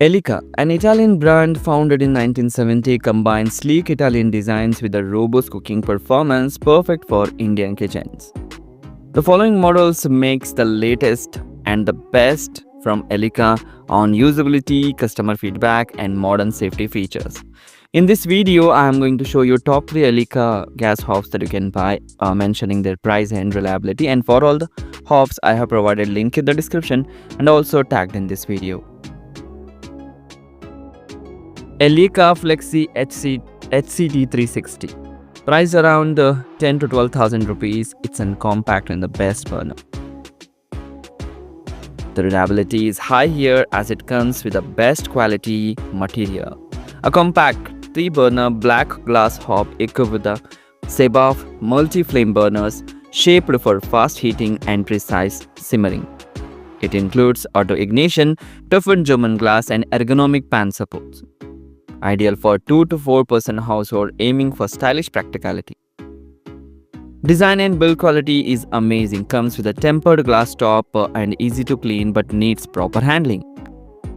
ELICA, an Italian brand founded in 1970, combines sleek Italian designs with a robust cooking performance perfect for Indian kitchens. The following models makes the latest and the best from ELICA on usability, customer feedback and modern safety features. In this video, I am going to show you top 3 ELICA gas hobs that you can buy, mentioning their price and reliability. And for all the hobs, I have provided link in the description and also tagged in this video. ELICA Flexi HCD 360. Price around 10 to 12,000 rupees. It's a compact and the best burner. The reliability is high here as it comes with the best quality material. A compact 3-burner black glass hob equipped with the Sebaf multi-flame burners shaped for fast heating and precise simmering. It includes auto ignition, toughened German glass and ergonomic pan supports. Ideal for 2 to 4 person household aiming for stylish practicality. Design and build quality is amazing. Comes with a tempered glass top and easy to clean but needs proper handling.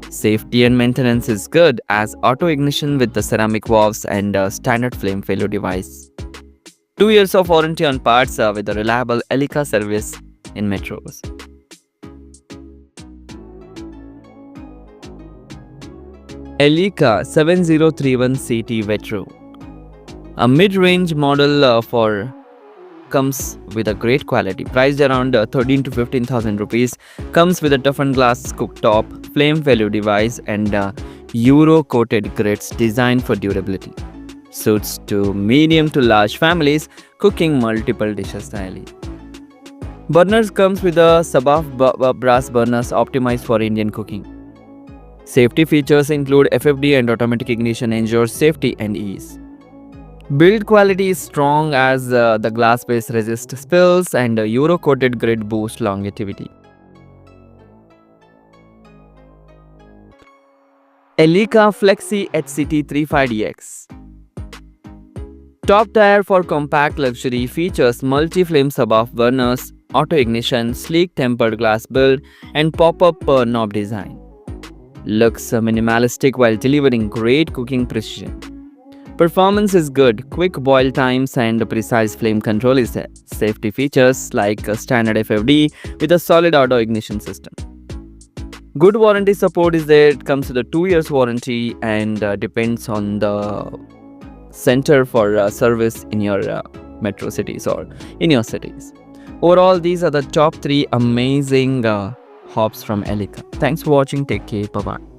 Safety and maintenance is good as auto ignition with the ceramic valves and standard flame failure device. 2 years of warranty on parts with a reliable ELICA service in metros. ELICA 7031CT Vetro. A mid-range model comes with a great quality. Priced around 13 to 15,000 rupees. Comes with a toughened glass cooktop, flame failure device and Euro-coated grids designed for durability. Suits to medium to large families cooking multiple dishes daily. Burners comes with a Sebaf brass burners optimized for Indian cooking. Safety features include FFD and automatic ignition ensures safety and ease. Build quality is strong as the glass base resists spills and a Euro-coated grid boosts longevity. ELICA Flexi HC HCD Top tier for compact luxury, features multi-flame Sebaf burners, auto ignition, sleek tempered glass build and pop-up knob design. Looks minimalistic while delivering great cooking precision. Performance is good, quick boil times and precise flame control is there. Safety features like a standard FFD with a solid auto ignition system. Good warranty support is there. It comes with a 2 years warranty and depends on the center for service in your metro cities or in your cities. Overall, these are the top 3 amazing hobs from ELICA. Thanks for watching. Take care. Bye-bye.